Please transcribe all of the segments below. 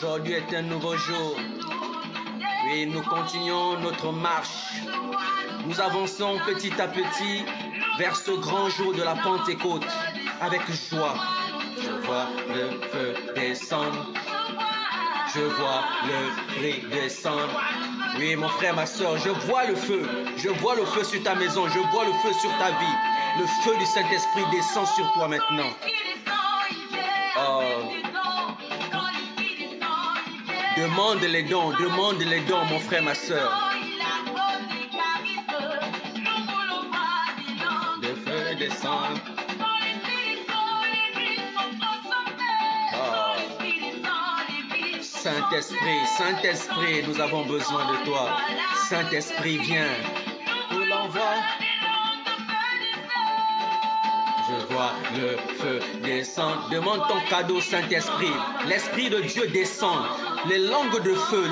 Aujourd'hui est un nouveau jour. Oui, nous continuons notre marche. Nous avançons petit à petit vers ce grand jour de la Pentecôte avec joie. Je vois le feu descendre. Je vois le prix descendre. Oui, mon frère, ma soeur, je vois le feu. Je vois le feu sur ta maison. Je vois le feu sur ta vie. Le feu du Saint-Esprit descend sur toi maintenant. Oh. Demande les dons, mon frère, ma soeur. Le feu descend. Saint-Esprit, Saint-Esprit, nous avons besoin de toi. Saint-Esprit, viens. Nous l'envoie. Je vois le feu descendre. Demande ton cadeau, Saint-Esprit. L'Esprit de Dieu descend. Les langues de feu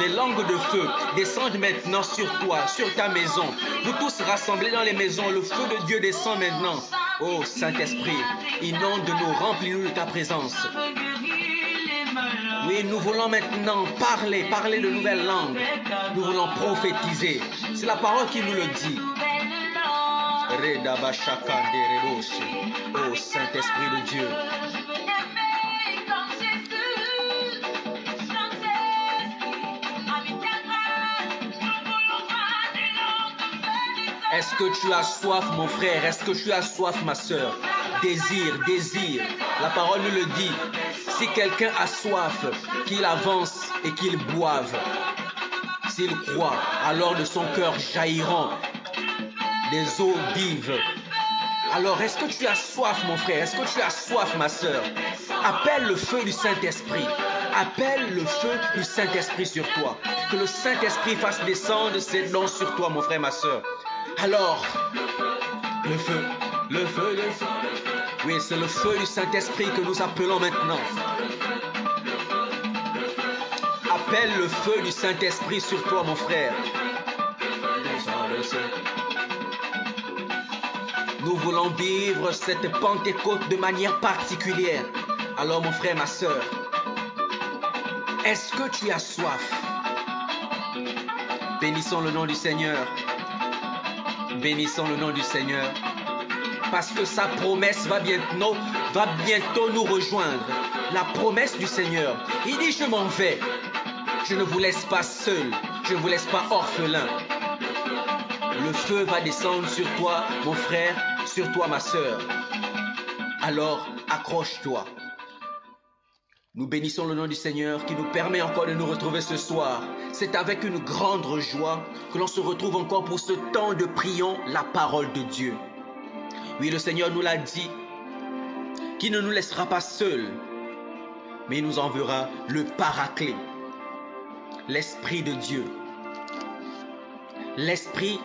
descendent maintenant sur toi, sur ta maison. Nous tous rassemblés dans les maisons, le feu de Dieu descend maintenant. Oh Saint-Esprit, inonde-nous, remplis-nous de ta présence. Oui, nous voulons maintenant parler de nouvelles langues. Nous voulons prophétiser. C'est la parole qui nous le dit. Oh Saint-Esprit de Dieu. Est-ce que tu as soif, mon frère? Est-ce que tu as soif, ma soeur? Désire. La parole nous le dit. Si quelqu'un a soif, qu'il avance et qu'il boive. S'il croit, alors de son cœur jailliront des eaux vives. Alors, est-ce que tu as soif, mon frère? Est-ce que tu as soif, ma soeur? Appelle le feu du Saint-Esprit. Appelle le feu du Saint-Esprit sur toi. Que le Saint-Esprit fasse descendre ses dons sur toi, mon frère, ma soeur. Alors, le feu. Oui, c'est le feu du Saint-Esprit que nous appelons maintenant. Appelle le feu du Saint-Esprit sur toi, mon frère. Nous voulons vivre cette Pentecôte de manière particulière. Alors, mon frère, ma soeur, est-ce que tu as soif? Bénissons le nom du Seigneur. Bénissons le nom du Seigneur. Parce que sa promesse va bientôt nous rejoindre. La promesse du Seigneur. Il dit, je m'en vais. Je ne vous laisse pas seul. Je ne vous laisse pas orphelin. Le feu va descendre sur toi, mon frère, sur toi, ma soeur. Alors, accroche-toi. Nous bénissons le nom du Seigneur qui nous permet encore de nous retrouver ce soir. C'est avec une grande joie que l'on se retrouve encore pour ce temps de prions la parole de Dieu. Oui, le Seigneur nous l'a dit, qu'il ne nous laissera pas seuls, mais il nous enverra le Paraclet, l'Esprit de Dieu. L'Esprit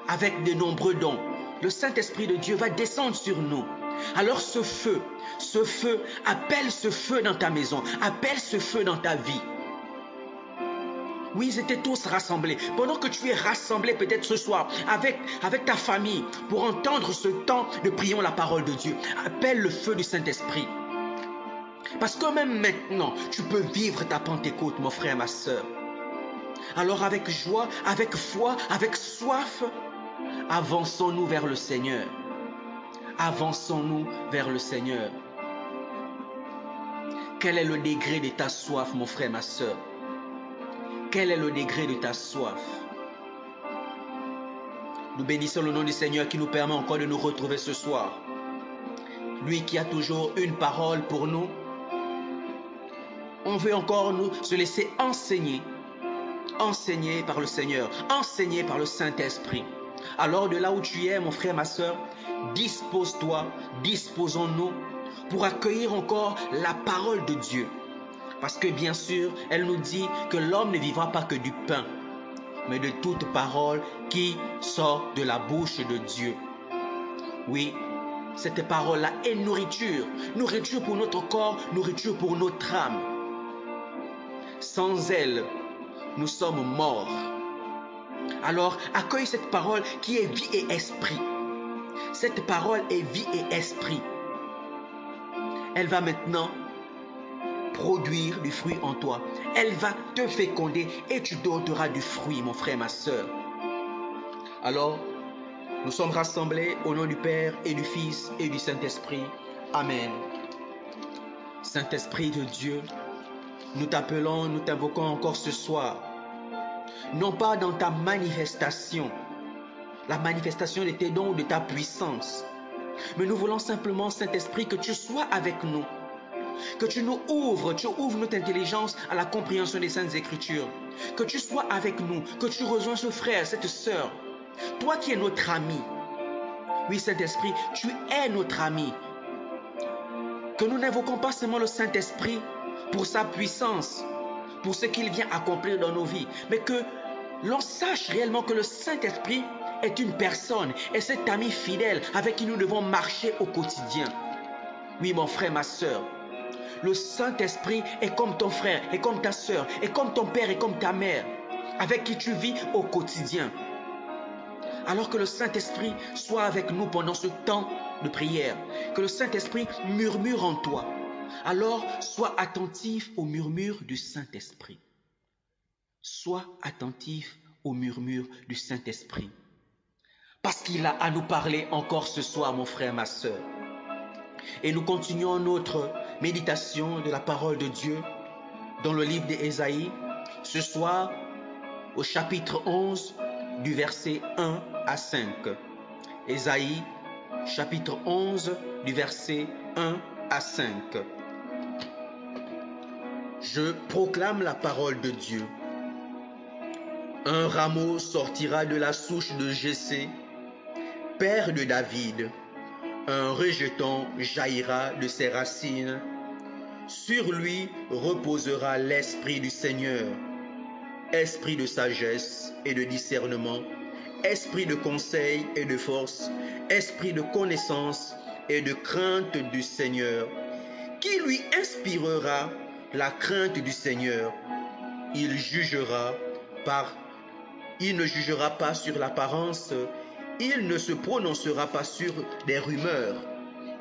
avec de nombreux dons. Le Saint-Esprit de Dieu va descendre sur nous. Alors ce feu, appelle ce feu dans ta maison, appelle ce feu dans ta vie. Oui, ils étaient tous rassemblés. Pendant que tu es rassemblé peut-être ce soir avec ta famille pour entendre ce temps de prions la parole de Dieu, appelle le feu du Saint-Esprit. Parce que même maintenant, tu peux vivre ta Pentecôte, mon frère, ma soeur. Alors avec joie, avec foi, avec soif, avançons-nous vers le Seigneur. Avançons-nous vers le Seigneur. Quel est le degré de ta soif, mon frère, ma soeur? Quel est le degré de ta soif? Nous bénissons le nom du Seigneur qui nous permet encore de nous retrouver ce soir. Lui qui a toujours une parole pour nous. On veut encore nous se laisser enseigner par le Seigneur, enseigner par le Saint-Esprit. Alors de là où tu es, mon frère, ma soeur, dispose-toi, disposons-nous pour accueillir encore la parole de Dieu. Parce que bien sûr, elle nous dit que l'homme ne vivra pas que du pain, mais de toute parole qui sort de la bouche de Dieu. Oui, cette parole-là est nourriture. Nourriture pour notre corps, nourriture pour notre âme. Sans elle, nous sommes morts. Alors, accueille cette parole qui est vie et esprit. Cette parole est vie et esprit. Elle va maintenant produire du fruit en toi. Elle va te féconder et tu doteras du fruit, mon frère, ma sœur. Alors, nous sommes rassemblés au nom du Père et du Fils et du Saint-Esprit. Amen. Saint-Esprit de Dieu, nous t'appelons, nous t'invoquons encore ce soir. Non pas dans ta manifestation, la manifestation de tes dons ou de ta puissance, mais nous voulons simplement, Saint-Esprit, que tu sois avec nous. Que tu nous ouvres, tu ouvres notre intelligence à la compréhension des Saintes Écritures. Que tu sois avec nous, que tu rejoins ce frère, cette sœur. Toi qui es notre ami. Oui, Saint-Esprit, tu es notre ami. Que nous n'invoquons pas seulement le Saint-Esprit pour sa puissance, pour ce qu'il vient accomplir dans nos vies, mais que l'on sache réellement que le Saint-Esprit est une personne et cet ami fidèle avec qui nous devons marcher au quotidien. Oui, mon frère, ma sœur, le Saint-Esprit est comme ton frère, est comme ta sœur, est comme ton père, est comme ta mère, avec qui tu vis au quotidien. Alors que le Saint-Esprit soit avec nous pendant ce temps de prière, que le Saint-Esprit murmure en toi. Alors, sois attentif au murmure du Saint-Esprit. Sois attentif au murmure du Saint-Esprit. Parce qu'il a à nous parler encore ce soir, mon frère, ma sœur. Et nous continuons notre méditation de la parole de Dieu dans le livre d'Ésaïe, ce soir au chapitre 11 du verset 1 à 5. Ésaïe, chapitre 11 du verset 1 à 5. Je proclame la parole de Dieu. Un rameau sortira de la souche de Jessé, père de David. Un rejeton jaillira de ses racines. Sur lui reposera l'esprit du Seigneur, esprit de sagesse et de discernement, esprit de conseil et de force, esprit de connaissance et de crainte du Seigneur, qui lui inspirera la crainte du Seigneur. Il ne jugera pas sur l'apparence, il ne se prononcera pas sur des rumeurs.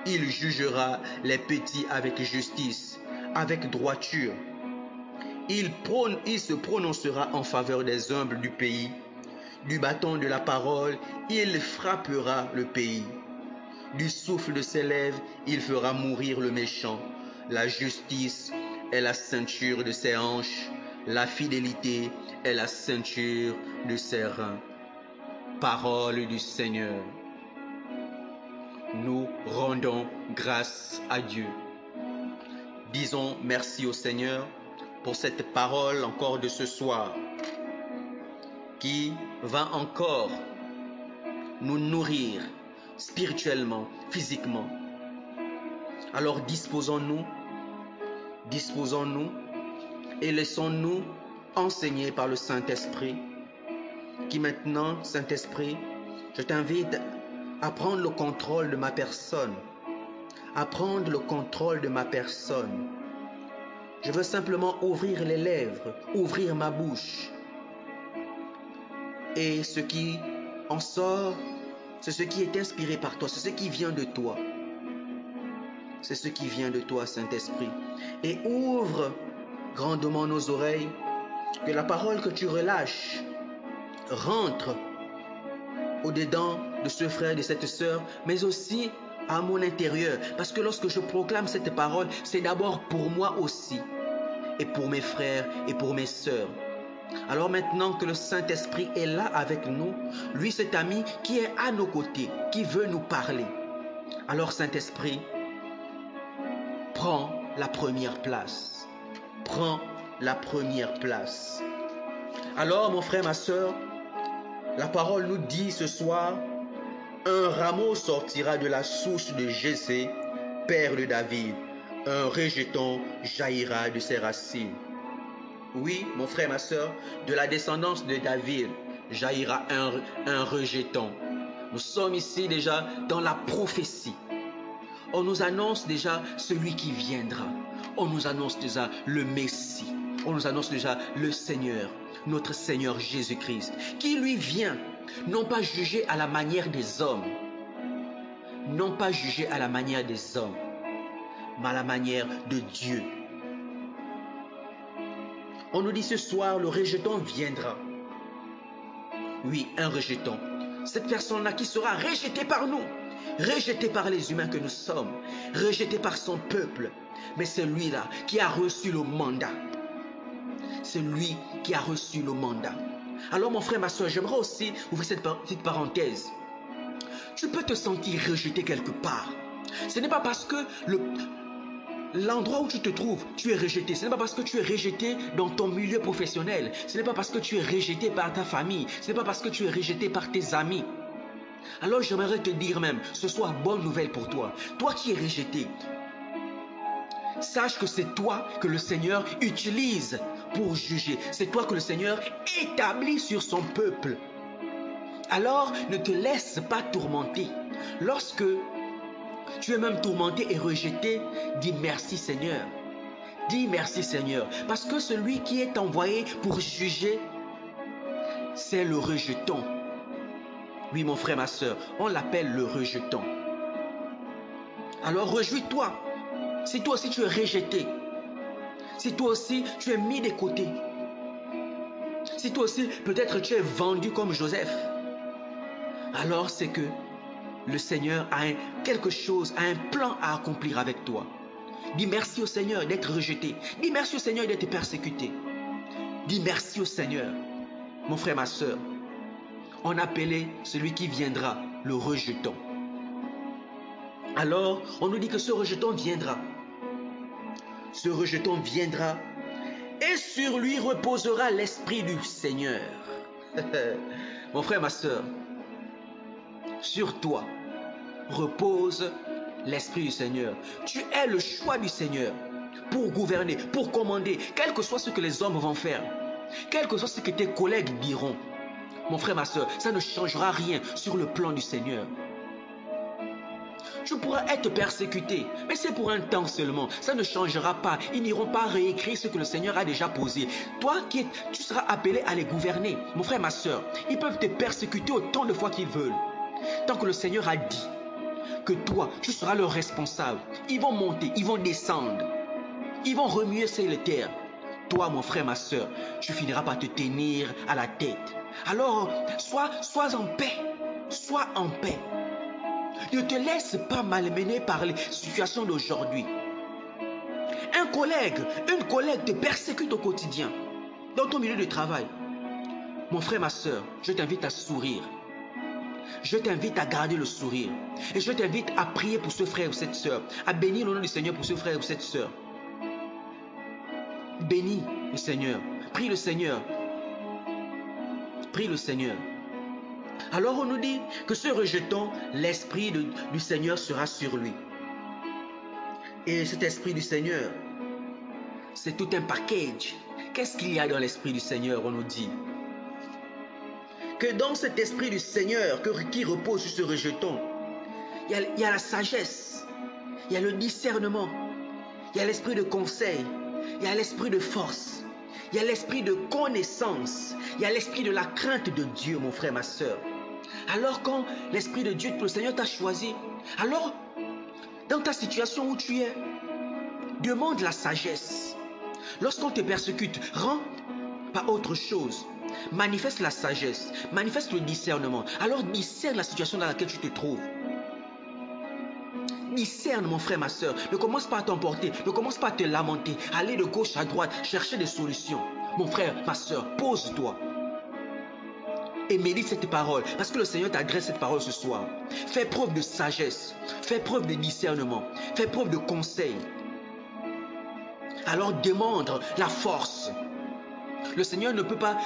Il jugera les petits avec justice, avec droiture. Il se prononcera en faveur des humbles du pays. Du bâton de la parole, il frappera le pays. Du souffle de ses lèvres, il fera mourir le méchant. La justice est la ceinture de ses hanches. La fidélité est la ceinture de ses reins. Parole du Seigneur. Nous rendons grâce à Dieu. Disons merci au Seigneur pour cette parole encore de ce soir qui va encore nous nourrir spirituellement, physiquement. Alors disposons-nous et laissons-nous enseigner par le Saint-Esprit qui maintenant, Saint-Esprit, je t'invite à prendre le contrôle de ma personne. À prendre le contrôle de ma personne. Je veux simplement ouvrir les lèvres, ouvrir ma bouche. Et ce qui en sort, c'est ce qui est inspiré par toi, c'est ce qui vient de toi. C'est ce qui vient de toi, Saint-Esprit. Et ouvre grandement nos oreilles, que la parole que tu relâches rentre au-dedans de ce frère, de cette sœur, mais aussi à mon intérieur. Parce que lorsque je proclame cette parole, c'est d'abord pour moi aussi, et pour mes frères et pour mes sœurs. Alors maintenant que le Saint-Esprit est là avec nous, lui cet ami qui est à nos côtés, qui veut nous parler. Alors Saint-Esprit, prends la première place. Prends la première place. Alors mon frère, ma sœur, la parole nous dit ce soir, un rameau sortira de la souche de Jessé, père de David. Un rejeton jaillira de ses racines. Oui, mon frère, ma sœur, de la descendance de David jaillira un rejeton. Nous sommes ici déjà dans la prophétie. On nous annonce déjà celui qui viendra. On nous annonce déjà le Messie. On nous annonce déjà le Seigneur, notre Seigneur Jésus-Christ, qui lui vient, non pas juger à la manière des hommes, non pas juger à la manière des hommes, mais à la manière de Dieu. On nous dit ce soir, le rejeton viendra. Oui, un rejeton. Cette personne-là qui sera rejetée par nous, rejetée par les humains que nous sommes, rejetée par son peuple. Mais c'est lui-là qui a reçu le mandat. C'est lui qui a reçu le mandat. Alors mon frère, ma soeur, j'aimerais aussi ouvrir cette petite parenthèse. Tu peux te sentir rejeté quelque part. Ce n'est pas parce que l'endroit où tu te trouves, tu es rejeté. Ce n'est pas parce que tu es rejeté dans ton milieu professionnel. Ce n'est pas parce que tu es rejeté par ta famille. Ce n'est pas parce que tu es rejeté par tes amis. Alors j'aimerais te dire même, ce soir, bonne nouvelle pour toi. Toi qui es rejeté, sache que c'est toi que le Seigneur utilise pour juger. C'est toi que le Seigneur établit sur son peuple. Alors ne te laisse pas tourmenter. Lorsque tu es même tourmenté et rejeté, dis merci Seigneur. Dis merci Seigneur. Parce que celui qui est envoyé pour juger, c'est le rejeton. Oui mon frère, ma soeur, on l'appelle le rejeton. Alors réjouis-toi. Si toi aussi tu es rejeté, si toi aussi tu es mis de côté, si toi aussi peut-être tu es vendu comme Joseph, alors c'est que le Seigneur a quelque chose, a un plan à accomplir avec toi. Dis merci au Seigneur d'être rejeté. Dis merci au Seigneur d'être persécuté. Dis merci au Seigneur. Mon frère, ma soeur, on appelait celui qui viendra le rejeton. Alors, on nous dit que ce rejeton viendra. Ce rejeton viendra et sur lui reposera l'Esprit du Seigneur. Mon frère, ma soeur, sur toi repose l'Esprit du Seigneur. Tu es le choix du Seigneur pour gouverner, pour commander, quel que soit ce que les hommes vont faire, quel que soit ce que tes collègues diront. Mon frère, ma soeur, ça ne changera rien sur le plan du Seigneur. Tu pourras être persécuté, mais c'est pour un temps seulement. Ça ne changera pas. Ils n'iront pas réécrire ce que le Seigneur a déjà posé. Toi, tu seras appelé à les gouverner. Mon frère, ma soeur, ils peuvent te persécuter autant de fois qu'ils veulent. Tant que le Seigneur a dit que toi, tu seras le responsable. Ils vont monter, ils vont descendre. Ils vont remuer sur les terres. Toi, mon frère, ma soeur, tu finiras par te tenir à la tête. Alors, sois en paix. Sois en paix. Ne te laisse pas malmener par les situations d'aujourd'hui. Un collègue, une collègue te persécute au quotidien, dans ton milieu de travail. Mon frère, ma soeur, je t'invite à sourire. Je t'invite à garder le sourire. Et je t'invite à prier pour ce frère ou cette soeur, à bénir le nom du Seigneur pour ce frère ou cette soeur. Bénis le Seigneur. Prie le Seigneur. Prie le Seigneur. Alors on nous dit que ce rejeton, l'Esprit du Seigneur sera sur lui. Et cet Esprit du Seigneur, c'est tout un package. Qu'est-ce qu'il y a dans l'Esprit du Seigneur, on nous dit? Que dans cet Esprit du Seigneur qui repose sur ce rejeton, il y a la sagesse, il y a le discernement, il y a l'esprit de conseil, il y a l'esprit de force, il y a l'esprit de connaissance, il y a l'esprit de la crainte de Dieu, mon frère, ma soeur. Alors quand l'Esprit de Dieu, le Seigneur t'a choisi, alors dans ta situation où tu es, demande la sagesse. Lorsqu'on te persécute, rends pas autre chose. Manifeste la sagesse, manifeste le discernement. Alors discerne la situation dans laquelle tu te trouves. Discerne, mon frère, ma soeur. Ne commence pas à t'emporter, ne commence pas à te lamenter, aller de gauche à droite, chercher des solutions. Mon frère, ma soeur, pose-toi et médite cette parole, parce que le Seigneur t'adresse cette parole ce soir. Fais preuve de sagesse, fais preuve de discernement, fais preuve de conseil. Alors demande la force. Le Seigneur ne peut pas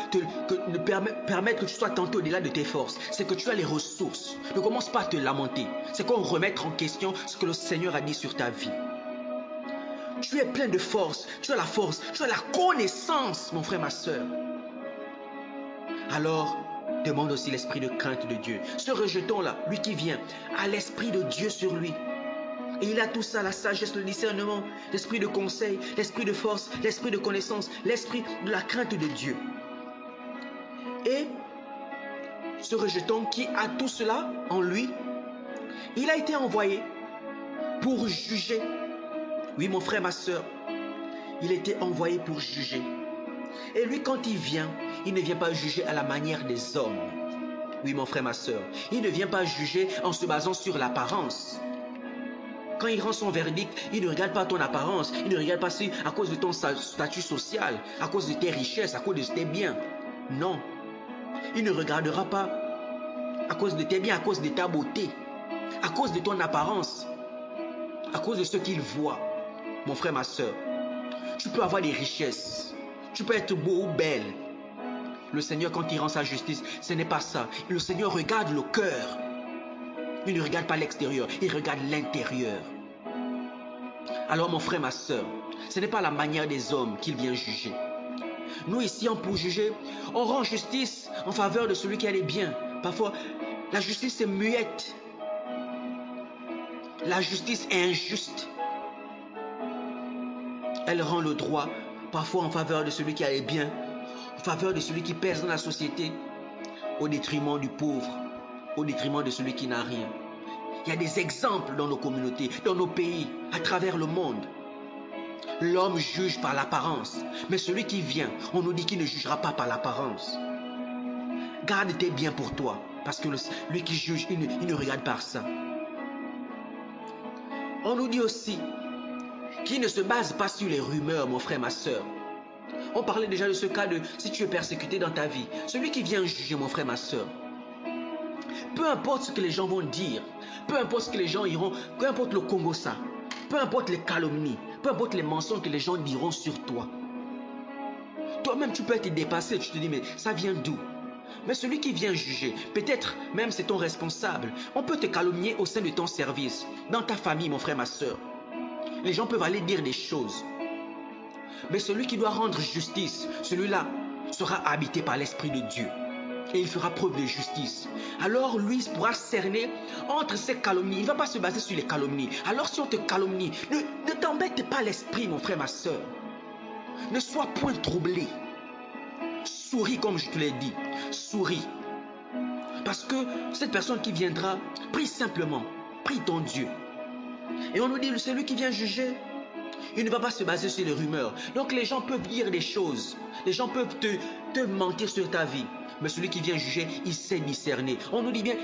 permettre que tu sois tenté au-delà de tes forces. C'est que tu as les ressources. Ne commence pas à te lamenter. C'est qu'on remettre en question ce que le Seigneur a dit sur ta vie. Tu es plein de force. Tu as la force. Tu as la connaissance, mon frère, ma soeur. Alors, demande aussi l'esprit de crainte de Dieu. Ce rejeton-là, lui qui vient, a l'esprit de Dieu sur lui. Et il a tout ça, la sagesse, le discernement, l'esprit de conseil, l'esprit de force, l'esprit de connaissance, l'esprit de la crainte de Dieu. Et ce rejeton qui a tout cela en lui, il a été envoyé pour juger. Oui, mon frère, ma soeur, il a été envoyé pour juger. Et lui, quand il vient, il ne vient pas juger à la manière des hommes. Oui, mon frère, ma soeur, il ne vient pas juger en se basant sur l'apparence. Quand il rend son verdict, il ne regarde pas ton apparence, il ne regarde pas si à cause de ton statut social, à cause de tes richesses, à cause de tes biens. Non. Il ne regardera pas à cause de tes biens, à cause de ta beauté, à cause de ton apparence, à cause de ce qu'il voit. Mon frère, ma soeur, tu peux avoir des richesses, tu peux être beau ou belle. Le Seigneur, quand il rend sa justice, ce n'est pas ça. Le Seigneur regarde le cœur. Il ne regarde pas l'extérieur, il regarde l'intérieur. Alors mon frère, ma soeur, ce n'est pas la manière des hommes qu'il vient juger. Nous ici, pour juger, on rend justice en faveur de celui qui a les biens. Parfois, la justice est muette. La justice est injuste. Elle rend le droit parfois en faveur de celui qui a les biens, en faveur de celui qui pèse dans la société, au détriment du pauvre, au détriment de celui qui n'a rien. Il y a des exemples dans nos communautés, dans nos pays, à travers le monde. L'homme juge par l'apparence, mais celui qui vient, on nous dit qu'il ne jugera pas par l'apparence. Garde tes biens pour toi, parce que lui qui juge, il ne regarde pas ça. On nous dit aussi qu'il ne se base pas sur les rumeurs, mon frère, ma soeur. On parlait déjà de ce cas de si tu es persécuté dans ta vie. Celui qui vient juger, mon frère, ma soeur, peu importe ce que les gens vont dire, peu importe ce que les gens iront, peu importe le Congo ça, peu importe les calomnies, peu importe les mensonges que les gens diront sur toi. Toi-même, tu peux être dépassé, tu te dis, mais ça vient d'où? Mais celui qui vient juger, peut-être même c'est ton responsable. On peut te calomnier au sein de ton service, dans ta famille, mon frère, ma soeur. Les gens peuvent aller dire des choses. Mais celui qui doit rendre justice, celui-là sera habité par l'Esprit de Dieu. Et il fera preuve de justice. Alors lui pourra cerner entre ces calomnies. Il ne va pas se baser sur les calomnies. Alors si on te calomnie, ne t'embête pas l'esprit, mon frère, ma soeur. Ne sois point troublé. Souris comme je te l'ai dit. Souris. Parce que cette personne qui viendra, prie simplement. Prie ton Dieu. Et on nous dit, celui qui vient juger, il ne va pas se baser sur les rumeurs. Donc les gens peuvent dire des choses. Les gens peuvent te mentir sur ta vie. Mais celui qui vient juger, il sait discerner. On nous dit bien,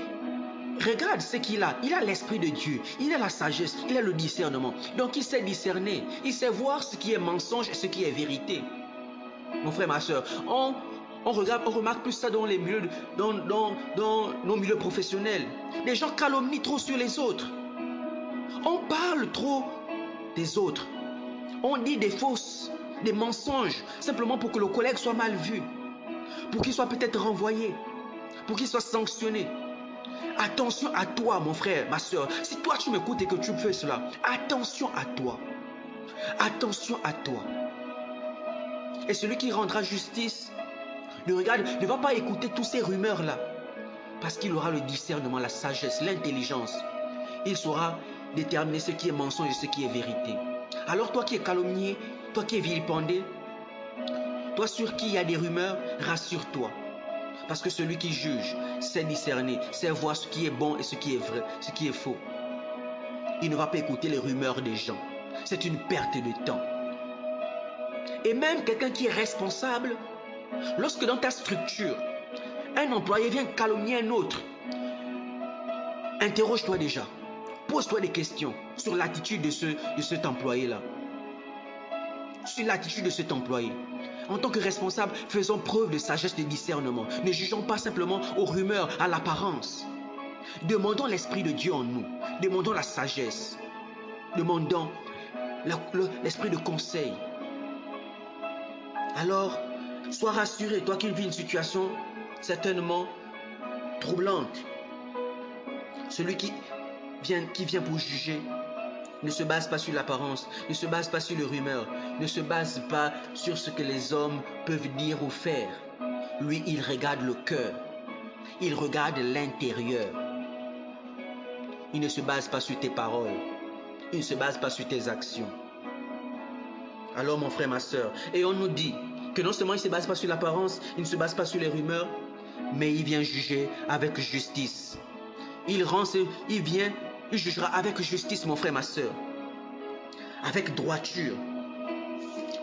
regarde ce qu'il a. Il a l'Esprit de Dieu. Il a la sagesse. Il a le discernement. Donc il sait discerner. Il sait voir ce qui est mensonge et ce qui est vérité. Mon frère, ma soeur, on remarque plus ça dans les milieux, dans nos milieux professionnels. Les gens calomnient trop sur les autres. On parle trop des autres. On dit des mensonges, simplement pour que le collègue soit mal vu, pour qu'il soit peut-être renvoyé, pour qu'il soit sanctionné. Attention à toi, mon frère, ma soeur. Si toi tu m'écoutes et que tu fais cela, attention à toi. Attention à toi. Et celui qui rendra justice, ne va pas écouter toutes ces rumeurs-là, parce qu'il aura le discernement, la sagesse, l'intelligence. Il saura déterminer ce qui est mensonge et ce qui est vérité. Alors toi qui es calomnié, toi qui es vilipendé, toi sur qui il y a des rumeurs, rassure-toi. Parce que celui qui juge sait discerner, sait voir ce qui est bon et ce qui est vrai, ce qui est faux. Il ne va pas écouter les rumeurs des gens. C'est une perte de temps. Et même quelqu'un qui est responsable, lorsque dans ta structure, un employé vient calomnier un autre, interroge-toi déjà. Pose-toi des questions sur l'attitude de cet employé-là. Sur l'attitude de cet employé. En tant que responsable, faisons preuve de sagesse et de discernement. Ne jugeons pas simplement aux rumeurs, à l'apparence. Demandons l'Esprit de Dieu en nous. Demandons la sagesse. Demandons l'esprit de conseil. Alors, sois rassuré, toi qui vis une situation certainement troublante. Celui qui vient pour juger ne se base pas sur l'apparence, ne se base pas sur les rumeurs, ne se base pas sur ce que les hommes peuvent dire ou faire. Lui, il regarde le cœur, il regarde l'intérieur. Il ne se base pas sur tes paroles, il ne se base pas sur tes actions. Alors mon frère, ma soeur, et on nous dit que non seulement il ne se base pas sur l'apparence, il ne se base pas sur les rumeurs, mais il vient juger avec justice. Il jugera avec justice, mon frère, ma soeur. Avec droiture.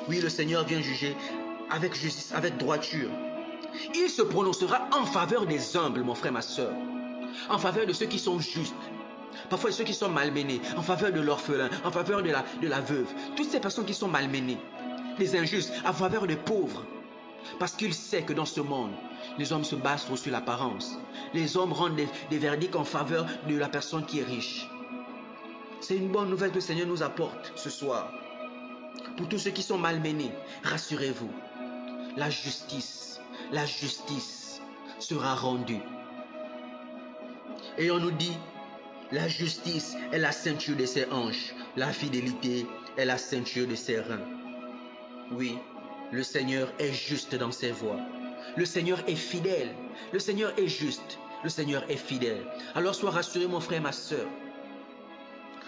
Oui, le Seigneur vient juger avec justice, avec droiture. Il se prononcera en faveur des humbles, mon frère, ma soeur. En faveur de ceux qui sont justes. Parfois de ceux qui sont malmenés. En faveur de l'orphelin. En faveur de la veuve. Toutes ces personnes qui sont malmenées. Les injustes. En faveur des pauvres. Parce qu'il sait que dans ce monde, les hommes se basent trop sur l'apparence. Les hommes rendent des verdicts en faveur de la personne qui est riche. C'est une bonne nouvelle que le Seigneur nous apporte ce soir. Pour tous ceux qui sont malmenés, rassurez-vous. La justice sera rendue. Et on nous dit, la justice est la ceinture de ses hanches, la fidélité est la ceinture de ses reins. Oui, le Seigneur est juste dans ses voies. Le Seigneur est fidèle. Le Seigneur est juste. Le Seigneur est fidèle. Alors sois rassuré, mon frère, ma soeur.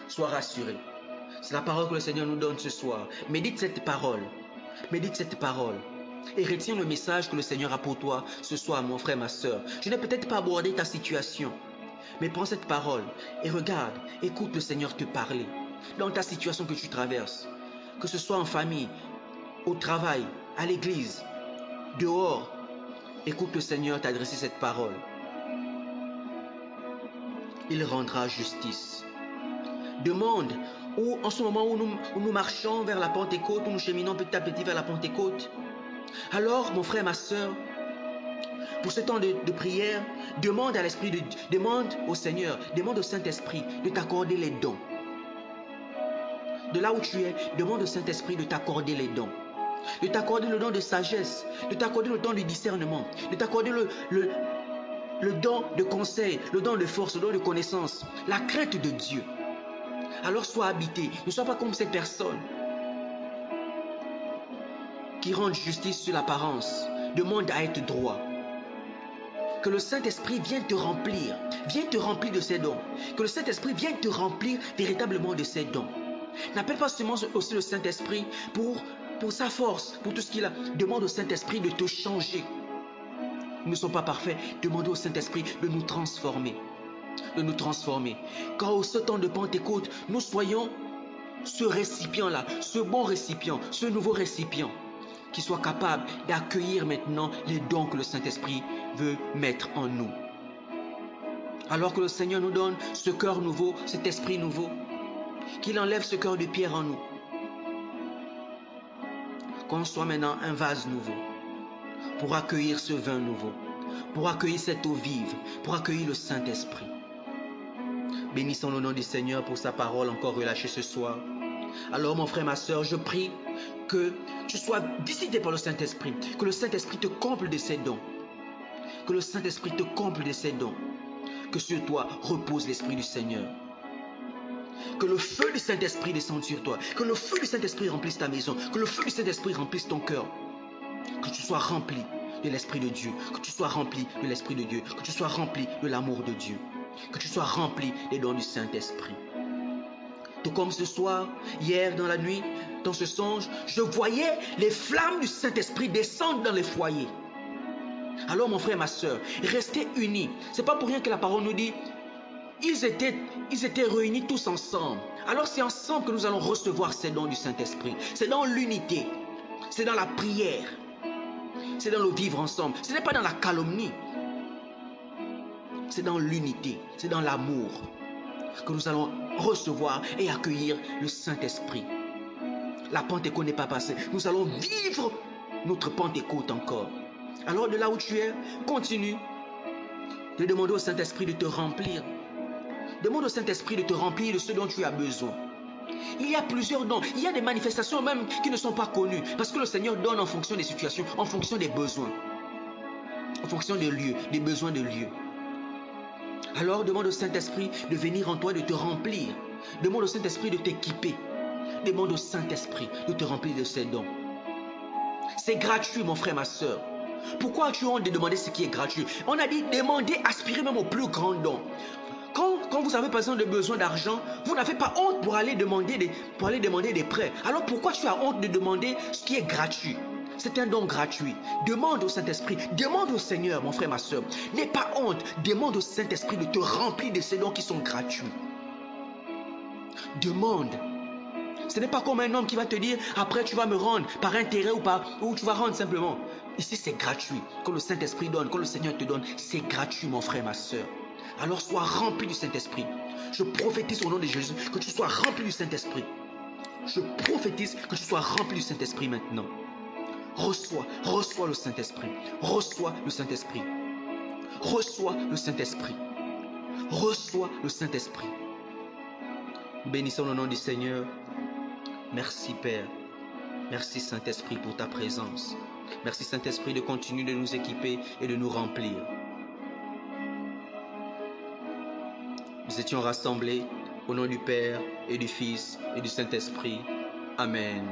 Sois rassuré. C'est la parole que le Seigneur nous donne ce soir. Médite cette parole. Médite cette parole. Et retiens le message que le Seigneur a pour toi ce soir, mon frère, ma soeur. Je n'ai peut-être pas abordé ta situation. Mais prends cette parole et regarde, écoute le Seigneur te parler. Dans ta situation que tu traverses. Que ce soit en famille, au travail, à l'église, dehors. Écoute le Seigneur t'adresser cette parole. Il rendra justice. Demande, ou en ce moment où nous marchons vers la Pentecôte, où nous cheminons petit à petit vers la Pentecôte, alors mon frère, ma soeur, pour ce temps de prière, demande à l'Esprit de Dieu, demande au Seigneur, demande au Saint-Esprit de t'accorder les dons. De là où tu es, demande au Saint-Esprit de t'accorder les dons. De t'accorder le don de sagesse, de t'accorder le don de discernement, de t'accorder le don de conseil, le don de force, le don de connaissance, la crainte de Dieu. Alors sois habité, ne sois pas comme ces personnes qui rendent justice sur l'apparence, demandent à être droit. Que le Saint-Esprit vienne te remplir de ses dons. Que le Saint-Esprit vienne te remplir véritablement de ses dons. N'appelle pas seulement aussi le Saint-Esprit pour sa force, pour tout ce qu'il a. Demande au Saint-Esprit de te changer. Nous ne sommes pas parfaits. Demandez au Saint-Esprit de nous transformer. De nous transformer. Quand au ce temps de Pentecôte, nous soyons ce récipient-là, ce bon récipient, ce nouveau récipient, qui soit capable d'accueillir maintenant les dons que le Saint-Esprit veut mettre en nous. Alors que le Seigneur nous donne ce cœur nouveau, cet esprit nouveau, qu'il enlève ce cœur de pierre en nous. Qu'on soit maintenant un vase nouveau, pour accueillir ce vin nouveau, pour accueillir cette eau vive, pour accueillir le Saint-Esprit. Bénissons le nom du Seigneur pour sa parole encore relâchée ce soir. Alors mon frère, ma soeur, je prie que tu sois visité par le Saint-Esprit, que le Saint-Esprit te comble de ses dons, que le Saint-Esprit te comble de ses dons, que sur toi repose l'Esprit du Seigneur. Que le feu du Saint-Esprit descende sur toi, que le feu du Saint-Esprit remplisse ta maison, que le feu du Saint-Esprit remplisse ton cœur, que tu sois rempli de l'Esprit de Dieu, que tu sois rempli de l'Esprit de Dieu, que tu sois rempli de l'amour de Dieu, que tu sois rempli des dons du Saint-Esprit. Tout comme ce soir, hier dans la nuit, dans ce songe, je voyais les flammes du Saint-Esprit descendre dans les foyers. Alors mon frère, ma soeur, restez unis. C'est pas pour rien que la parole nous dit, ils étaient réunis tous ensemble. Alors c'est ensemble que nous allons recevoir ces dons du Saint-Esprit. C'est dans l'unité, c'est dans la prière, c'est dans le vivre ensemble. Ce n'est pas dans la calomnie, c'est dans l'unité, c'est dans l'amour que nous allons recevoir et accueillir le Saint-Esprit. La Pentecôte n'est pas passée. Nous allons vivre notre Pentecôte encore. Alors de là où tu es, continue de demander au Saint-Esprit de te remplir. Demande au Saint-Esprit de te remplir de ce dont tu as besoin. Il y a plusieurs dons. Il y a des manifestations même qui ne sont pas connues. Parce que le Seigneur donne en fonction des situations, en fonction des besoins. En fonction des lieux, des besoins de lieux. Alors demande au Saint-Esprit de venir en toi, de te remplir. Demande au Saint-Esprit de t'équiper. Demande au Saint-Esprit de te remplir de ses dons. C'est gratuit, mon frère, ma soeur. Pourquoi as-tu honte de demander ce qui est gratuit? On a dit demander, aspirer même au plus grand don. Quand vous avez par exemple besoin d'argent, vous n'avez pas honte pour aller demander des prêts. Alors pourquoi tu as honte de demander ce qui est gratuit? C'est un don gratuit. Demande au Saint-Esprit, demande au Seigneur, mon frère, ma soeur. N'aie pas honte, demande au Saint-Esprit de te remplir de ces dons qui sont gratuits. Demande Ce n'est pas comme un homme qui va te dire, après tu vas me rendre par intérêt ou tu vas rendre simplement. Ici c'est gratuit. Quand le Saint-Esprit donne, quand le Seigneur te donne, c'est gratuit mon frère, ma soeur. Alors sois rempli du Saint-Esprit. Je prophétise au nom de Jésus que tu sois rempli du Saint-Esprit. Je prophétise que tu sois rempli du Saint-Esprit maintenant. Reçois le Saint-Esprit. Reçois le Saint-Esprit. Reçois le Saint-Esprit. Reçois le Saint-Esprit. Bénissons le nom du Seigneur. Merci Père. Merci Saint-Esprit pour ta présence. Merci Saint-Esprit de continuer de nous équiper et de nous remplir. Nous étions rassemblés au nom du Père et du Fils et du Saint-Esprit. Amen.